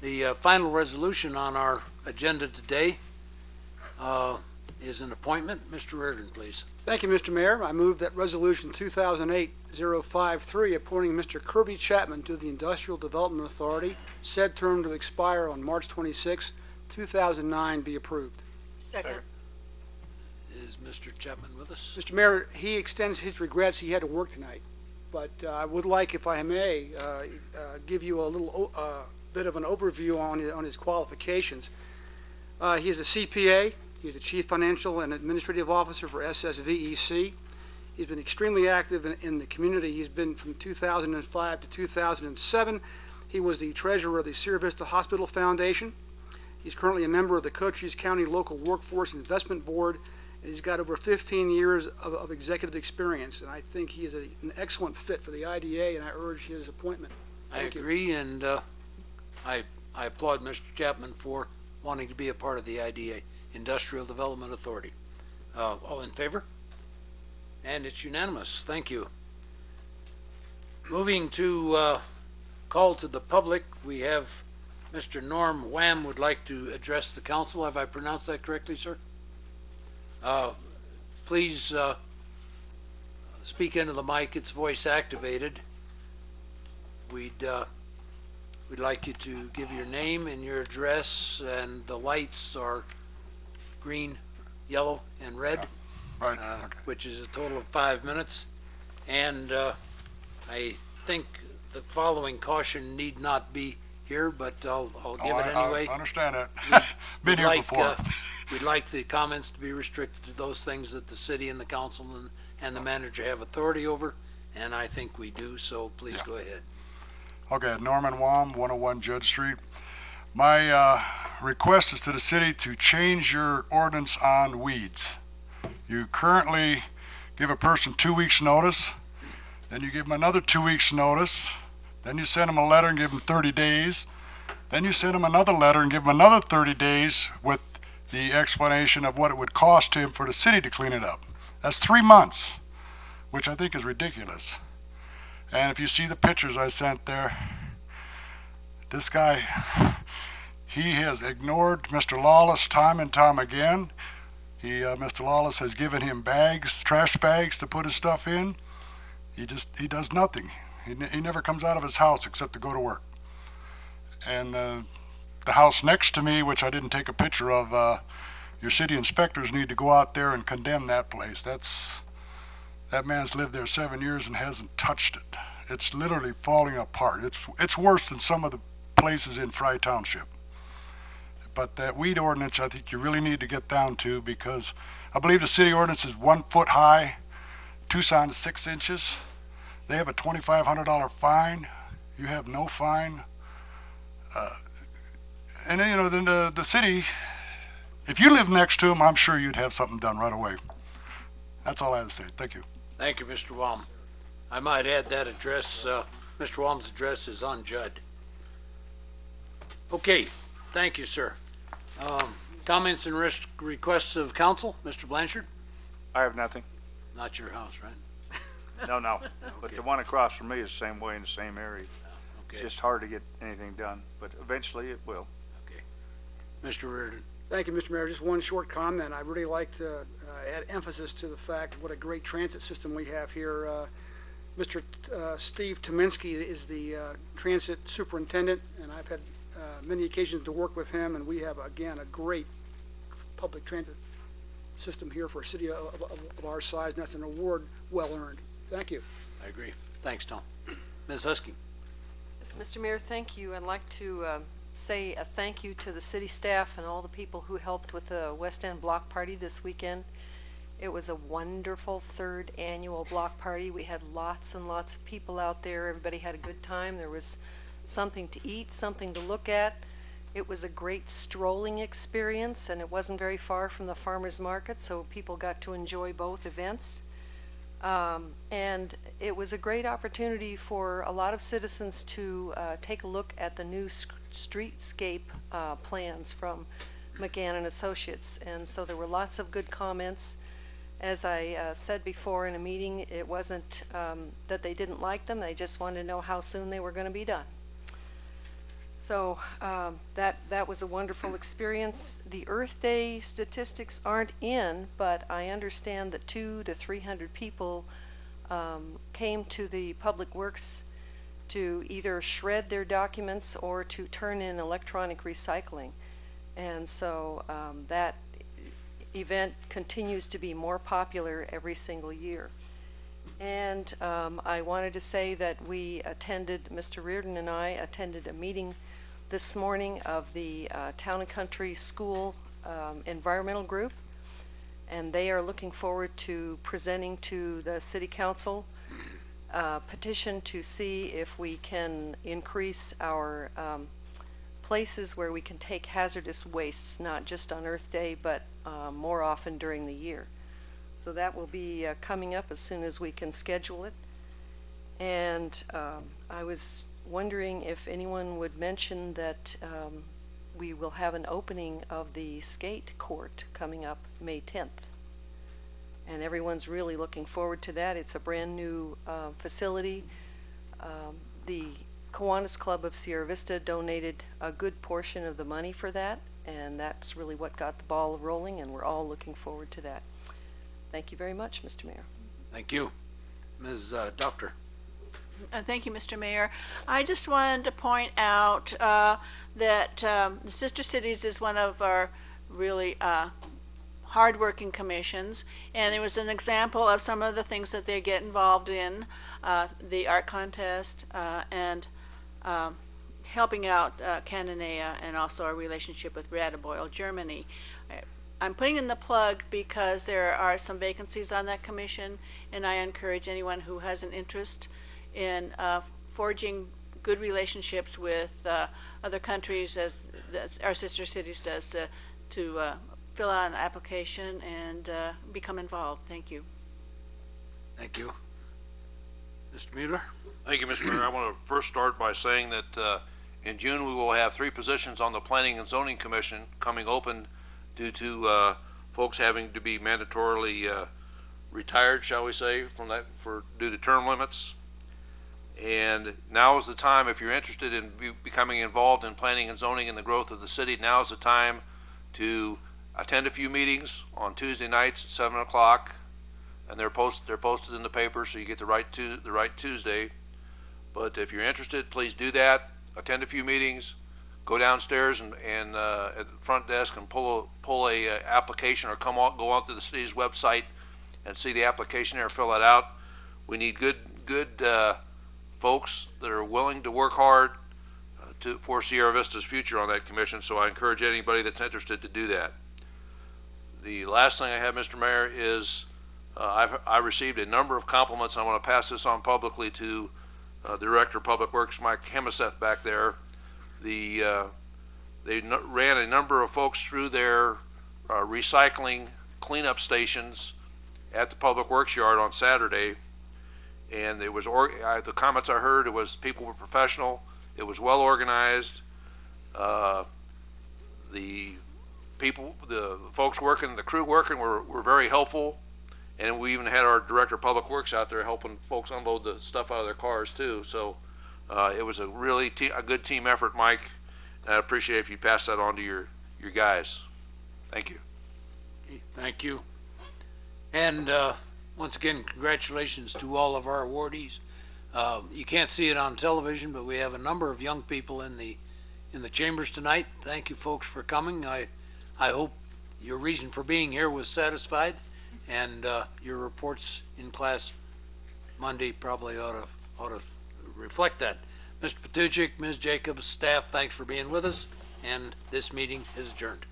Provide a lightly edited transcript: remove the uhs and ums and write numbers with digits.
The final resolution on our agenda today is an appointment. Mr. Reardon, please. Thank you, Mr. Mayor. I move that Resolution 2008-053 appointing Mr. Kirby Chapman to the Industrial Development Authority, said term to expire on March 26, 2009, be approved. Second. Is Mr. Chapman with us? Mr. Mayor, he extends his regrets. He had to work tonight, but I would like, if I may, give you a little bit of an overview on his qualifications. He is a CPA. He's the Chief Financial and Administrative Officer for SVCC. He's been extremely active in the community. He's been from 2005 to 2007. He was the treasurer of the Sierra Vista Hospital Foundation. He's currently a member of the Cochise County Local Workforce Investment Board, and he's got over 15 years of executive experience. And I think he is an excellent fit for the IDA, and I urge his appointment. Thank you. I agree, and I applaud Mr. Chapman for wanting to be a part of the IDA, Industrial Development Authority. All in favor? And it's unanimous. Thank you. Moving to call to the public, we have Mr. Norm Wham would like to address the council. Have I pronounced that correctly, sir? Please speak into the mic. It's voice activated. We'd like you to give your name and your address, and the lights are green, yellow, and red, Right. Okay. which is a total of 5 minutes. And I think the following caution need not be here, but I'll give it anyway. I understand that. Been here before. We'd like the comments to be restricted to those things that the city and the council and the manager have authority over, and I think we do, so please go ahead. Okay, Norman Wam, 101 Judge Street. My request is to the city to change your ordinance on weeds. You currently give a person 2 weeks notice, then you give them another 2 weeks notice, then you send them a letter and give them 30 days, then you send them another letter and give them another 30 days with the explanation of what it would cost him for the city to clean it up. That's 3 months, which I think is ridiculous. And if you see the pictures I sent there, this guy, he has ignored Mr. Lawless time and time again. Mr. Lawless has given him bags, trash bags to put his stuff in. He does nothing. He never comes out of his house except to go to work. And the house next to me, which I didn't take a picture of, your city inspectors need to go out there and condemn that place. That man's lived there 7 years and hasn't touched it. It's literally falling apart. It's worse than some of the places in Fry Township. But that weed ordinance, I think you really need to get down to, because I believe the city ordinance is 1 foot high. Tucson is 6 inches. They have a $2,500 fine. You have no fine. And then, you know, then the city, if you live next to them, I'm sure you'd have something done right away. That's all I have to say. Thank you. Thank you, Mr. Wam. I might add that address, Mr. Wam's address is on Judd. Okay, thank you, sir. Comments and requests of council, Mr. Blanchard? I have nothing. Not your house, right? No. Okay. But the one across from me is the same way in the same area. Okay, It's just hard to get anything done, but eventually it will. okay. Mr. Reardon? Thank you, Mr. Mayor. Just one short comment. I'd really like to add emphasis to the fact what a great transit system we have here. Mr. Steve Tominski is the transit superintendent, and I've had many occasions to work with him, and we have, again, a great public transit system here for a city of our size, and that's an award well earned. Thank you. I agree. Thanks, Tom. Ms. Husky? Yes, Mr. Mayor, thank you. I'd like to say a thank you to the city staff and all the people who helped with the West End block party this weekend. It was a wonderful 3rd annual block party. We had lots and lots of people out there. Everybody had a good time. There was something to eat, something to look at. It was a great strolling experience, and it wasn't very far from the farmers market, so people got to enjoy both events. And it was a great opportunity for a lot of citizens to take a look at the new streetscape plans from McGann and Associates. And so there were lots of good comments. As I said before in a meeting, it wasn't that they didn't like them, they just wanted to know how soon they were going to be done. So that was a wonderful experience. The Earth Day statistics aren't in, but I understand that 200 to 300 people came to the Public Works to either shred their documents or to turn in electronic recycling. And so that event continues to be more popular every single year. And I wanted to say that Mr. Reardon and I attended a meeting this morning of the Town and Country School Environmental Group, and they are looking forward to presenting to the City Council a petition to see if we can increase our places where we can take hazardous wastes, not just on Earth Day, but more often during the year. So that will be coming up as soon as we can schedule it. And I was wondering if anyone would mention that we will have an opening of the skate court coming up May 10th. And everyone's really looking forward to that. It's a brand new facility. The Kiwanis Club of Sierra Vista donated a good portion of the money for that, and that's really what got the ball rolling, and we're all looking forward to that. Thank you very much, Mr. Mayor. Thank you. Ms. Doctor. Thank you, Mr. Mayor. I just wanted to point out that the Sister Cities is one of our really hardworking commissions, and there was an example of some of the things that they get involved in, the art contest and helping out Cananea, and also our relationship with Radebeul, Germany. I'm putting in the plug because there are some vacancies on that commission, and I encourage anyone who has an interest in forging good relationships with other countries, as our sister cities does, to fill out an application and become involved. Thank you. Thank you. Mr. Mueller? Thank you, Mr. Mayor. I want to first start by saying that in June we will have 3 positions on the Planning and Zoning Commission coming open due to folks having to be mandatorily retired, shall we say, from that due to term limits. And now is the time, if you're interested in becoming involved in planning and zoning and the growth of the city, now is the time to attend a few meetings on Tuesday nights at 7 o'clock, and they're posted in the paper, so you get the right Tuesday. But if you're interested, please do that. Attend a few meetings. Go downstairs and at the front desk and pull a application, or go out to the city's website and see the application there, fill it out. We need good folks that are willing to work hard for Sierra Vista's future on that commission, so I encourage anybody that's interested to do that. The last thing I have, Mr. Mayor, is I received a number of compliments. I want to pass this on publicly to the Director of Public Works, Mike Hemiseth, back there. They ran a number of folks through their recycling cleanup stations at the Public Works yard on Saturday, and it was the comments I heard, it was people were professional, it was well organized. The folks working, the crew working were very helpful, and we even had our Director of Public Works out there helping folks unload the stuff out of their cars too. So it was a really a good team effort, Mike, and I appreciate if you pass that on to your guys. Thank you. Thank you. And once again, congratulations to all of our awardees. You can't see it on television, but we have a number of young people in the chambers tonight. Thank you folks for coming. I hope your reason for being here was satisfied, and your reports in class Monday probably ought to reflect that. Mr. Patuchik, Ms. Jacobs, staff, thanks for being with us, and this meeting is adjourned.